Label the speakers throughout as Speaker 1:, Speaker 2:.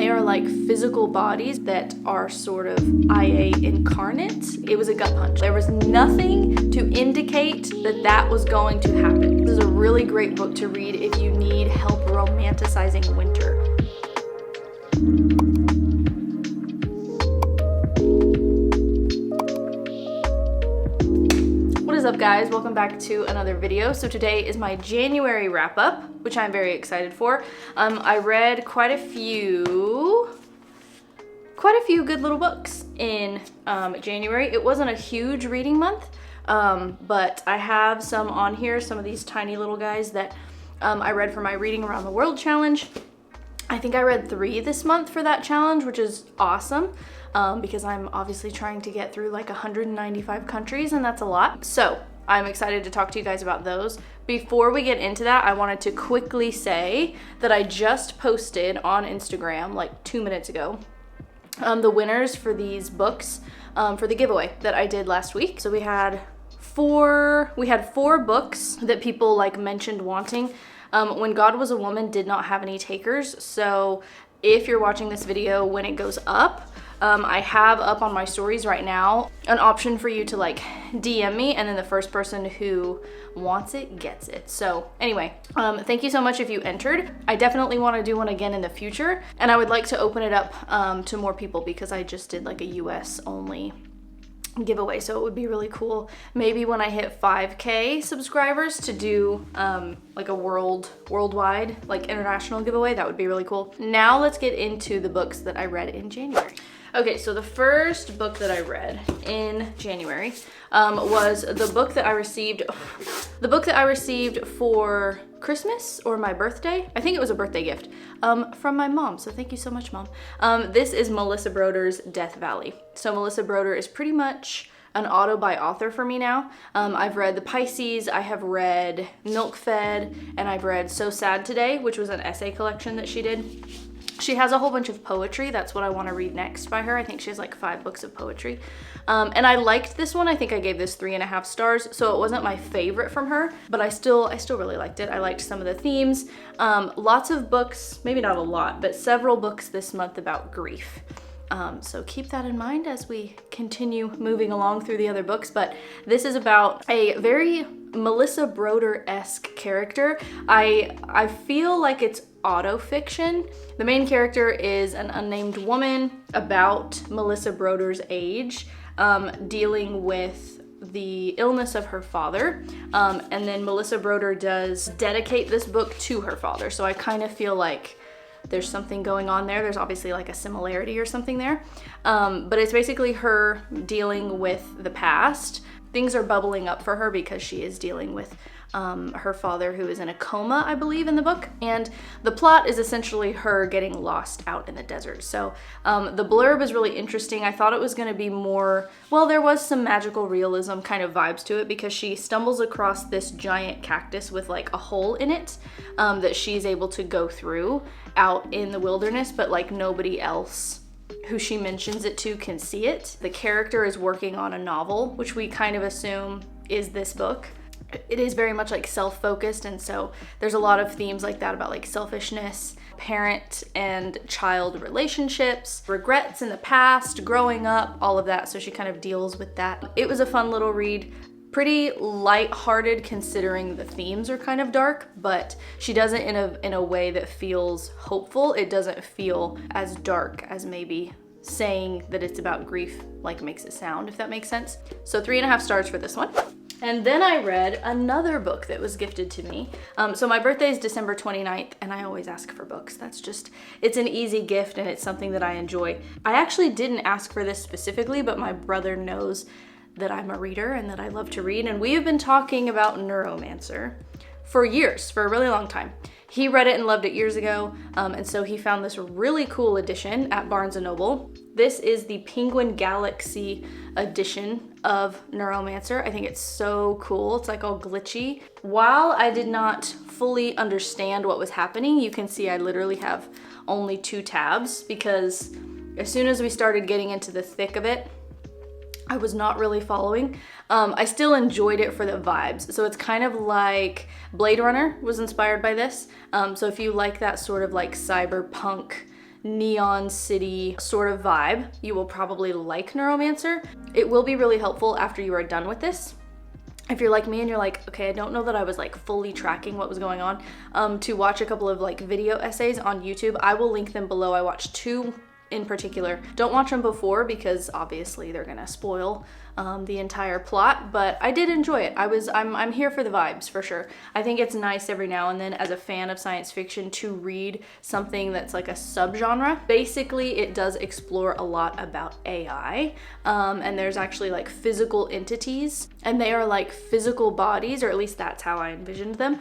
Speaker 1: They are like physical bodies that are sort of IA incarnate. It was a gut punch. There was nothing to indicate that that was going to happen. This is a really great book to read if you need help romanticizing winter. What is up, guys? Welcome back to another video. So today is my January wrap up, which I'm very excited for. I read quite a few good little books in January. It wasn't a huge reading month, but I have some on here, some of these tiny little guys that I read for my Reading Around the World challenge. I think I read 3 this month for that challenge, which is awesome. Because I'm obviously trying to get through like 195 countries, and that's a lot. So I'm excited to talk to you guys about those. Before we get into that, I wanted to quickly say that I just posted on Instagram like 2 minutes ago the winners for these books for the giveaway that I did last week. So we had four books that people like mentioned wanting. When God Was a Woman did not have any takers. So if you're watching this video when it goes up, I have up on my stories right now an option for you to like DM me, and then the first person who wants it gets it. So anyway, thank you so much if you entered. I definitely want to do one again in the future, and I would like to open it up to more people because I just did like a US only giveaway. So it would be really cool maybe when I hit 5K subscribers to do like a worldwide like international giveaway. That would be really cool. Now let's get into the books that I read in January. Okay, so the first book that I read in January was the book that I received for Christmas or my birthday. I think it was a birthday gift from my mom. So thank you so much, Mom. This is Melissa Broder's Death Valley. So Melissa Broder is pretty much an auto by author for me now. I've read The Pisces, I have read Milk Fed, and I've read So Sad Today, which was an essay collection that she did. She has a whole bunch of poetry. That's what I want to read next by her. I think she has like 5 books of poetry. And I liked this one. I think I gave this 3.5 stars. So it wasn't my favorite from her, but I still really liked it. I liked some of the themes. Lots of books, maybe not a lot, but several books this month about grief. So keep that in mind as we continue moving along through the other books. But this is about a very Melissa Broder-esque character. I feel like it's auto-fiction. The main character is an unnamed woman about Melissa Broder's age, dealing with the illness of her father. And then Melissa Broder does dedicate this book to her father. So I kind of feel like there's something going on there. There's obviously like a similarity or something there. But it's basically her dealing with the past. Things are bubbling up for her because she is dealing with her father, who is in a coma, I believe, in the book. And the plot is essentially her getting lost out in the desert. So the blurb is really interesting. I thought it was going to be more, well, there was some magical realism kind of vibes to it because she stumbles across this giant cactus with like a hole in it that she's able to go through out in the wilderness, but like nobody else who she mentions it to can see it. The character is working on a novel, which we kind of assume is this book. It is very much like self-focused, and so there's a lot of themes like that about like selfishness, parent and child relationships, regrets in the past, growing up, all of that. So she kind of deals with that. It was a fun little read. Pretty light-hearted considering the themes are kind of dark, but she does it in a way that feels hopeful. It doesn't feel as dark as maybe saying that it's about grief like makes it sound, if that makes sense. So 3.5 stars for this one. And then I read another book that was gifted to me. So my birthday is December 29th, and I always ask for books. It's an easy gift, and it's something that I enjoy. I actually didn't ask for this specifically, but my brother knows that I'm a reader and that I love to read. And we have been talking about Neuromancer for years, for a really long time. He read it and loved it years ago, and so he found this really cool edition at Barnes & Noble. This is the Penguin Galaxy edition of Neuromancer. I think it's so cool. It's like all glitchy. While I did not fully understand what was happening, you can see I literally have only 2 tabs because as soon as we started getting into the thick of it, I was not really following. I still enjoyed it for the vibes. So it's kind of like Blade Runner was inspired by this. So if you like that sort of like cyberpunk neon city sort of vibe, you will probably like Neuromancer. It will be really helpful after you are done with this. If you're like me and you're like, okay, I don't know that I was like fully tracking what was going on, to watch a couple of like video essays on YouTube. I will link them below. I watched 2 in particular. Don't watch them before because obviously they're gonna spoil the entire plot, but I did enjoy it. I'm here for the vibes for sure. I think it's nice every now and then as a fan of science fiction to read something that's like a subgenre. Basically, it does explore a lot about AI, and there's actually like physical entities, and they are like physical bodies, or at least that's how I envisioned them.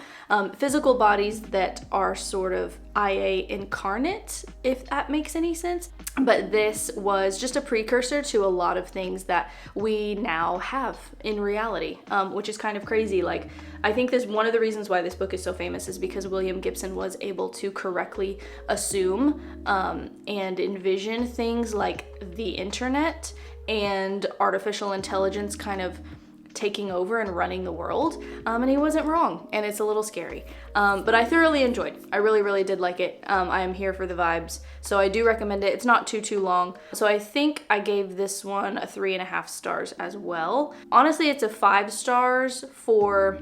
Speaker 1: Physical bodies that are sort of IA incarnate, if that makes any sense. But this was just a precursor to a lot of things that we now have in reality, which is kind of crazy. Like, I think this, one of the reasons why this book is so famous is because William Gibson was able to correctly assume and envision things like the internet and artificial intelligence kind of taking over and running the world, and he wasn't wrong, and it's a little scary, but I thoroughly enjoyed. I really did like it. I am here for the vibes, so I do recommend it. It's not too long, so I think I gave this one a 3.5 stars as well. Honestly, it's a 5 stars for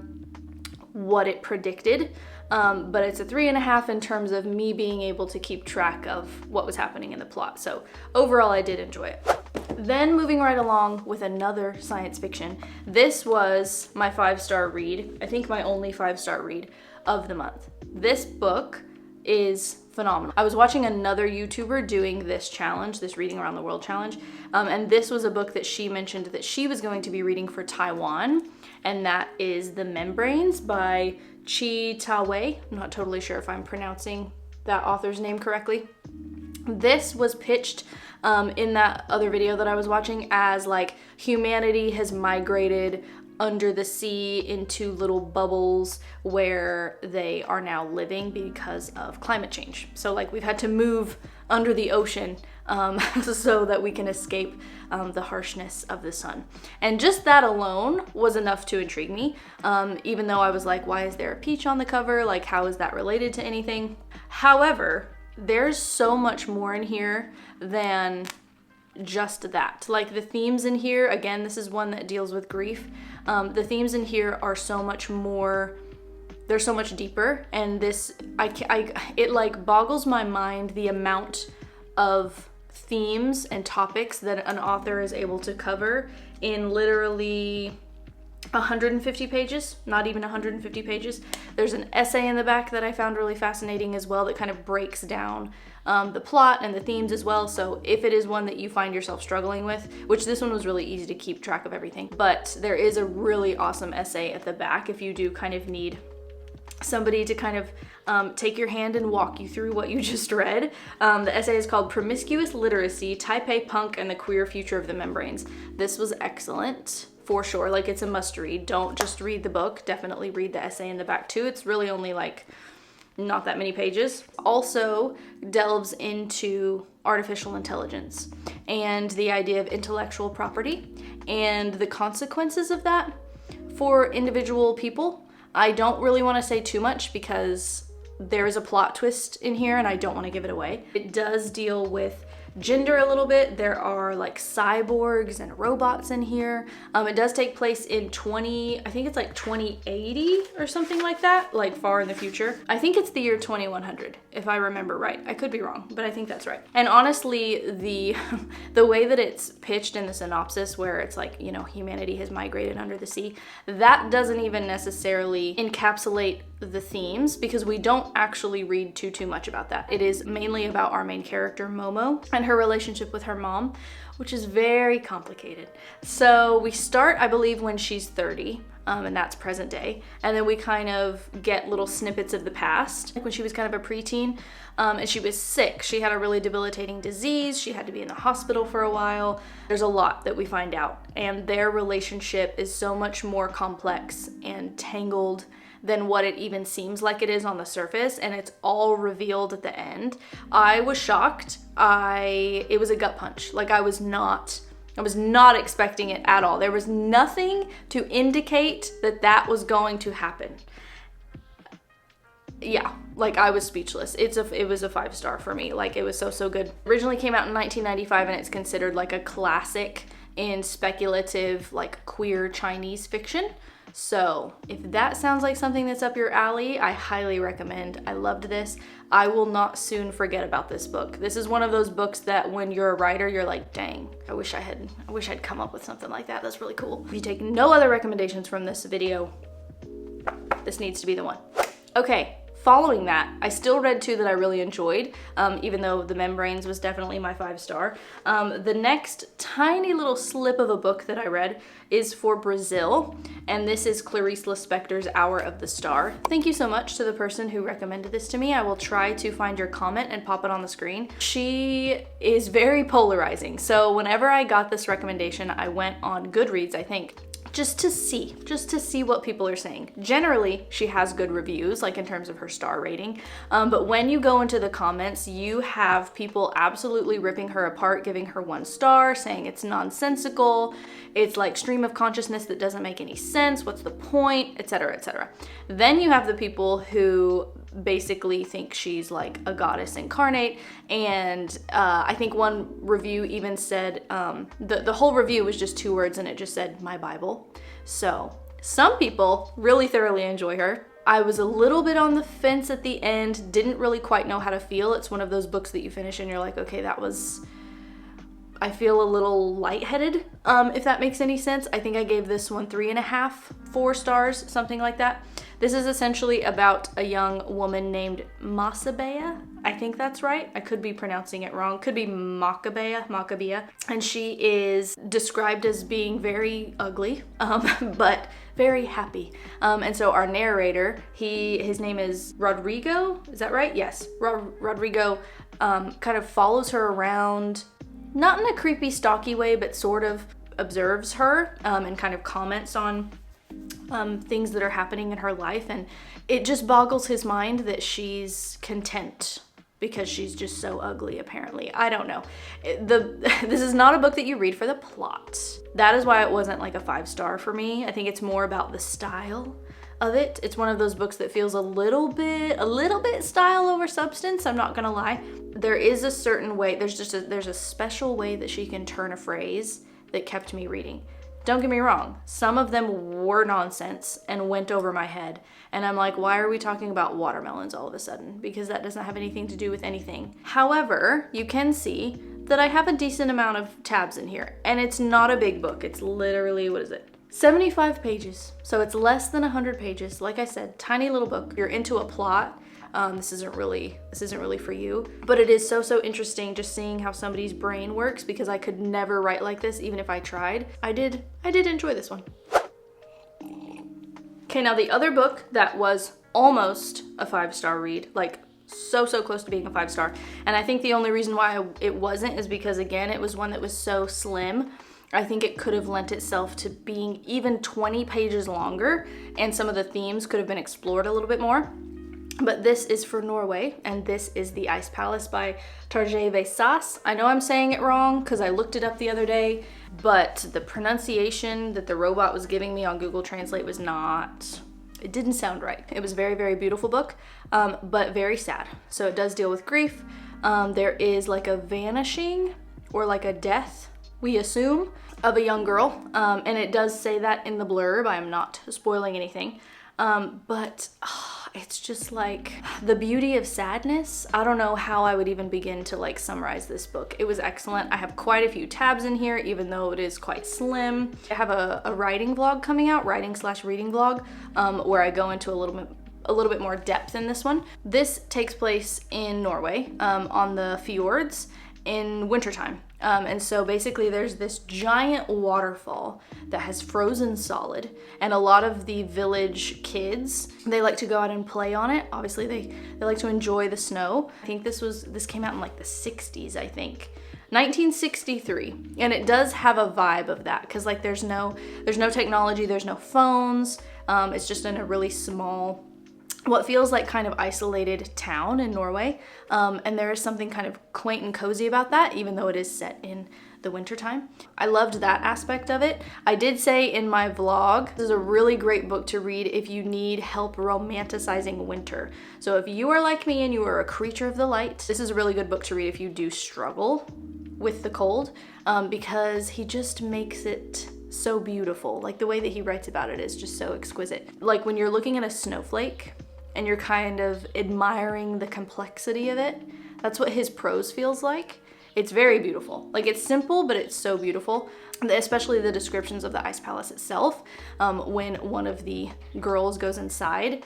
Speaker 1: what it predicted, but it's a 3.5 in terms of me being able to keep track of what was happening in the plot. So overall, I did enjoy it. Then moving right along with another science fiction. This was my 5-star read. I think my only 5-star read of the month. This book is phenomenal. I was watching another YouTuber doing this challenge, this Reading Around the World challenge, and this was a book that she mentioned that she was going to be reading for Taiwan, and that is The Membranes by Ta-wei. I'm not totally sure if I'm pronouncing that author's name correctly. This was pitched in that other video that I was watching as like humanity has migrated under the sea into little bubbles where they are now living because of climate change. So like we've had to move under the ocean so that we can escape the harshness of the sun. And just that alone was enough to intrigue me, even though I was like, why is there a peach on the cover? Like, how is that related to anything? However, there's so much more in here than just that. Like the themes in here, again, this is one that deals with grief. The themes in here are so much more, they're so much deeper, and this, it like boggles my mind the amount of themes and topics that an author is able to cover in literally 150 pages, not even 150 pages. There's an essay in the back that I found really fascinating as well that kind of breaks down the plot and the themes as well. So if it is one that you find yourself struggling with, which this one was really easy to keep track of everything, but there is a really awesome essay at the back if you do kind of need somebody to kind of take your hand and walk you through what you just read. The essay is called Promiscuous Literacy, Taipei Punk and the Queer Future of the Membranes. This was excellent. For sure, like it's a must read. Don't just read the book, definitely read the essay in the back too. It's really only like not that many pages. Also delves into artificial intelligence and the idea of intellectual property and the consequences of that for individual people. I don't really want to say too much because there is a plot twist in here and I don't want to give it away. It does deal with gender a little bit. There are like cyborgs and robots in here. It does take place in I think it's like 2080 or something like that, like far in the future. I think it's the year 2100, if I remember right. I could be wrong, but I think that's right. And honestly, the way that it's pitched in the synopsis, where it's like, you know, humanity has migrated under the sea, that doesn't even necessarily encapsulate the themes because we don't actually read too much about that. It is mainly about our main character, Momo, and her relationship with her mom, which is very complicated. So we start, I believe, when she's 30, and that's present day. And then we kind of get little snippets of the past, like when she was kind of a preteen, and she was sick. She had a really debilitating disease. She had to be in the hospital for a while. There's a lot that we find out. And their relationship is so much more complex and tangled than what it even seems like it is on the surface, and it's all revealed at the end. I was shocked. It was a gut punch. Like I was not expecting it at all. There was nothing to indicate that that was going to happen. yeah, like I was speechless. It was a 5-star for me. Like it was so good. Originally came out in 1995 and it's considered like a classic in speculative like queer Chinese fiction. So if that sounds like something that's up your alley, I highly recommend. I loved this. I will not soon forget about this book. This is one of those books that when you're a writer, you're like, dang, I wish I'd come up with something like that. That's really cool. If you take no other recommendations from this video, this needs to be the one. Okay. Following that, I still read 2 that I really enjoyed, even though The Membranes was definitely my 5-star. The next tiny little slip of a book that I read is for Brazil, and this is Clarice Lispector's Hour of the Star. Thank you so much to the person who recommended this to me. I will try to find your comment and pop it on the screen. She is very polarizing, so whenever I got this recommendation, I went on Goodreads, I think, just to see what people are saying. Generally, she has good reviews, like in terms of her star rating. But when you go into the comments, you have people absolutely ripping her apart, giving her 1 star, saying it's nonsensical, it's like stream of consciousness that doesn't make any sense, what's the point, etc., etc. Then you have the people who basically think she's like a goddess incarnate, and I think one review even said, the whole review was just 2 words and it just said, my Bible. So some people really thoroughly enjoy her. I was a little bit on the fence at the end, didn't really quite know how to feel. It's one of those books that you finish and you're like, okay, I feel a little lightheaded, if that makes any sense. I think I gave this one 3.5, 4 stars, something like that. This is essentially about a young woman named Macabea. I think that's right. I could be pronouncing it wrong. Could be Macabea. And she is described as being very ugly, but very happy. And so our narrator, his name is Rodrigo. Is that right? Yes. Rodrigo kind of follows her around, not in a creepy, stalky way, but sort of observes her and kind of comments on things that are happening in her life, and it just boggles his mind that she's content because she's just so ugly, apparently. I don't know. This is not a book that you read for the plot. That is why it wasn't like a 5-star for me. I think it's more about the style of it. It's one of those books that feels a little bit style over substance, I'm not gonna lie. There is a certain way, there's a special way that she can turn a phrase that kept me reading. Don't get me wrong, some of them were nonsense and went over my head. And I'm like, why are we talking about watermelons all of a sudden? Because that doesn't have anything to do with anything. However, you can see that I have a decent amount of tabs in here. And it's not a big book. It's literally, 75 pages. So it's less than 100 pages. Like I said, tiny little book. You're into a plot. This isn't really for you, but it is so interesting just seeing how somebody's brain works, because I could never write like this even if I tried. I did enjoy this one. Okay, now the other book that was almost a 5-star read, like so close to being a 5-star, and I think the only reason why it wasn't is because, again, it was one that was so slim. I think it could have lent itself to being even 20 pages longer, and some of the themes could have been explored a little bit more. But this is for Norway, and this is The Ice Palace by Tarjei Vesaas. I know I'm saying it wrong because I looked it up the other day, but the pronunciation that the robot was giving me on Google Translate was it didn't sound right. It was a very beautiful book, but very sad. So it does deal with grief. There is like a vanishing or like a death, we assume, of a young girl, and it does say that in the blurb. I am not spoiling anything. But it's just like the beauty of sadness. I don't know how I would even begin to like summarize this book. It was excellent. I have quite a few tabs in here, even though it is quite slim. I have a writing vlog coming out, writing/reading vlog, where I go into a little bit more depth in this one. This takes place in Norway, on the fjords in wintertime. And so basically there's this giant waterfall that has frozen solid, and a lot of the village kids, they like to go out and play on it. Obviously they like to enjoy the snow. I think this came out in like the 60s, I think. 1963, and it does have a vibe of that, because like there's no technology, there's no phones. It's just in a really small what feels like kind of isolated town in Norway. And there is something kind of quaint and cozy about that, even though it is set in the wintertime. I loved that aspect of it. I did say in my vlog, this is a really great book to read if you need help romanticizing winter. So if you are like me and you are a creature of the light, this is a really good book to read if you do struggle with the cold, because he just makes it so beautiful. Like the way that he writes about it is just so exquisite. Like when you're looking at a snowflake and you're kind of admiring the complexity of it, that's what his prose feels like. It's very beautiful. Like it's simple, but it's so beautiful. Especially the descriptions of the ice palace itself, when one of the girls goes inside,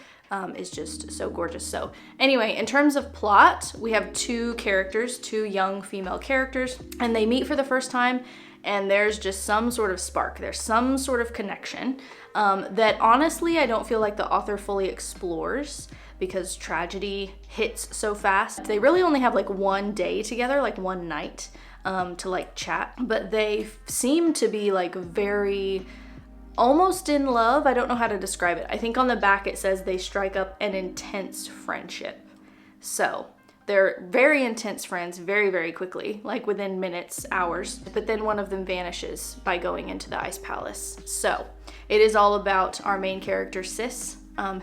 Speaker 1: is just so gorgeous. So anyway, in terms of plot, we have two characters, two young female characters, and they meet for the first time, and there's just some sort of spark. There's some sort of connection that honestly I don't feel like the author fully explores, because tragedy hits so fast. They really only have like one day together, like one night to like chat, but they seem to be like very almost in love. I don't know how to describe it. I think on the back it says they strike up an intense friendship. So they're very intense friends very, very quickly, like within minutes, hours, but then one of them vanishes by going into the ice palace. So it is all about our main character, Sis,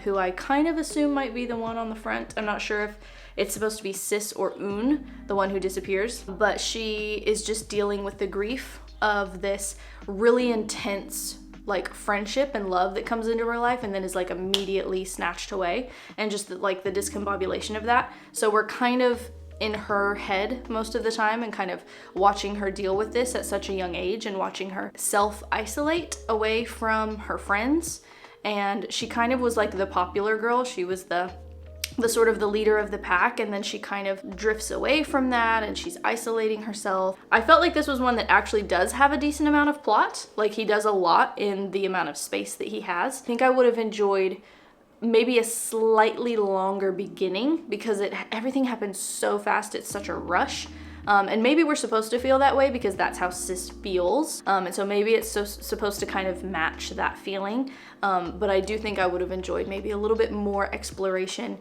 Speaker 1: who I kind of assume might be the one on the front. I'm not sure if it's supposed to be Sis or Un, the one who disappears, but she is just dealing with the grief of this really intense like friendship and love that comes into her life and then is like immediately snatched away, and just like the discombobulation of that. So we're kind of in her head most of the time and kind of watching her deal with this at such a young age and watching her self-isolate away from her friends. And she kind of was like the popular girl. She was the sort of the leader of the pack, and then she kind of drifts away from that and she's isolating herself. I felt like this was one that actually does have a decent amount of plot. Like he does a lot in the amount of space that he has. I think I would have enjoyed maybe a slightly longer beginning, because everything happens so fast. It's such a rush. And maybe we're supposed to feel that way because that's how Sis feels. And so maybe it's supposed to kind of match that feeling. But I do think I would have enjoyed maybe a little bit more exploration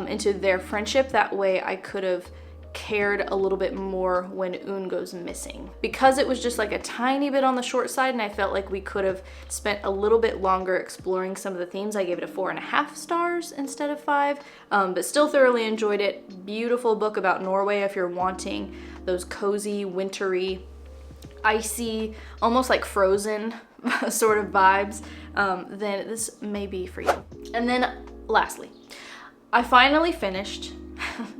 Speaker 1: into their friendship. That way I could have cared a little bit more when Un goes missing. Because it was just like a tiny bit on the short side and I felt like we could have spent a little bit longer exploring some of the themes, I gave it a 4.5 stars instead of 5, but still thoroughly enjoyed it. Beautiful book about Norway if you're wanting those cozy, wintry, icy, almost like Frozen sort of vibes, then this may be for you. And then lastly, I finally finished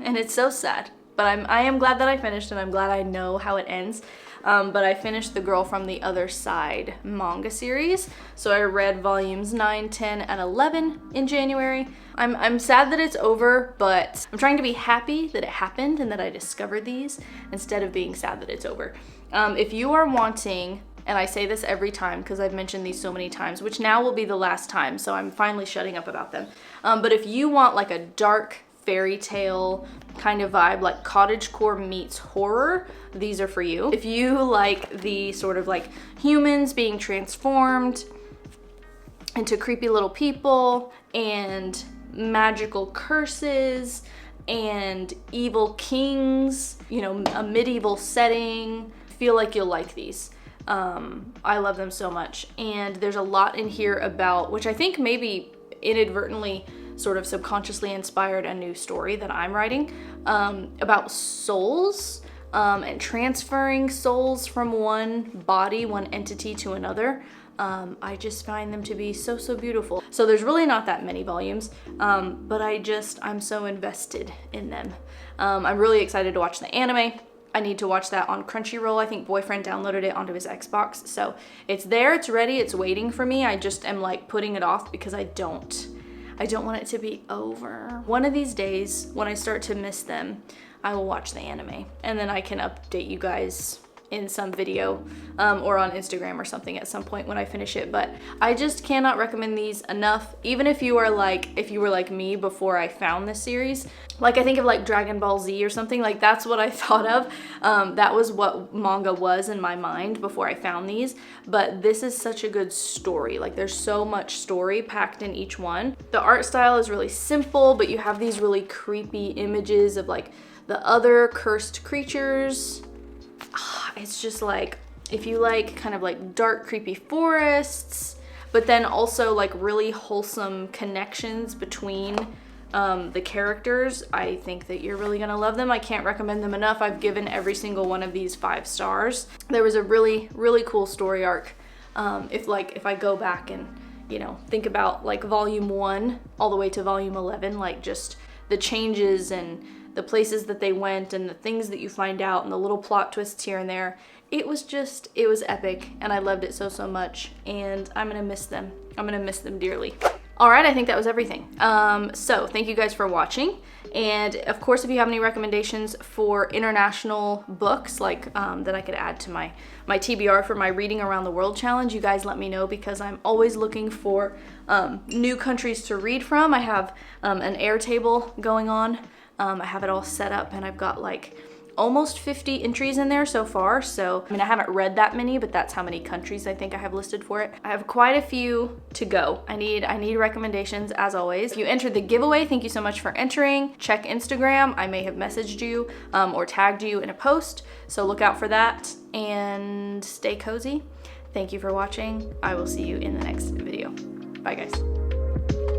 Speaker 1: and it's so sad, but I am glad that I finished, and I'm glad I know how it ends. But I finished The Girl from the Other Side manga series. So I read volumes 9, 10, and 11 in January. I'm sad that it's over, but I'm trying to be happy that it happened and that I discovered these instead of being sad that it's over. If you are wanting, and I say this every time because I've mentioned these so many times, which now will be the last time, so I'm finally shutting up about them. But if you want like a dark fairy tale kind of vibe, like cottagecore meets horror, these are for you. If you like the sort of like humans being transformed into creepy little people and magical curses and evil kings, you know, a medieval setting, feel like you'll like these. I love them so much. And there's a lot in here about, which I think maybe inadvertently sort of subconsciously inspired a new story that I'm writing, about souls, and transferring souls from one body, one entity to another. I just find them to be so, so beautiful. So there's really not that many volumes, but I'm so invested in them. I'm really excited to watch the anime. I need to watch that on Crunchyroll. I think boyfriend downloaded it onto his Xbox. So it's there, it's ready, it's waiting for me. I just am like putting it off because I don't want it to be over. One of these days when I start to miss them, I will watch the anime and then I can update you guys in some video or on Instagram or something at some point when I finish it. But I just cannot recommend these enough. Even if you were like me before I found this series, like I think of like Dragon Ball Z or something, like that's what I thought of. That was what manga was in my mind before I found these. But this is such a good story. Like there's so much story packed in each one. The art style is really simple, but you have these really creepy images of like the other cursed creatures. It's just like, if you like kind of like dark, creepy forests, but then also like really wholesome connections between the characters, I think that you're really gonna love them. I can't recommend them enough. I've given every single one of these 5 stars. There was a really, really cool story arc. If I go back and, you know, think about like volume 1 all the way to volume 11, like just the changes and the places that they went and the things that you find out and the little plot twists here and there. It was epic, and I loved it so much, and I'm gonna miss them. I'm gonna miss them dearly. All right, I think that was everything. So thank you guys for watching. And of course, if you have any recommendations for international books, like that I could add to my TBR for my Reading Around the World challenge, you guys let me know, because I'm always looking for new countries to read from. I have an Airtable going on. I have it all set up, and I've got like almost 50 entries in there so far. So, I mean, I haven't read that many, but that's how many countries I think I have listed for it. I have quite a few to go. I need recommendations as always. If you entered the giveaway, thank you so much for entering. Check Instagram. I may have messaged you or tagged you in a post. So look out for that, and stay cozy. Thank you for watching. I will see you in the next video. Bye guys.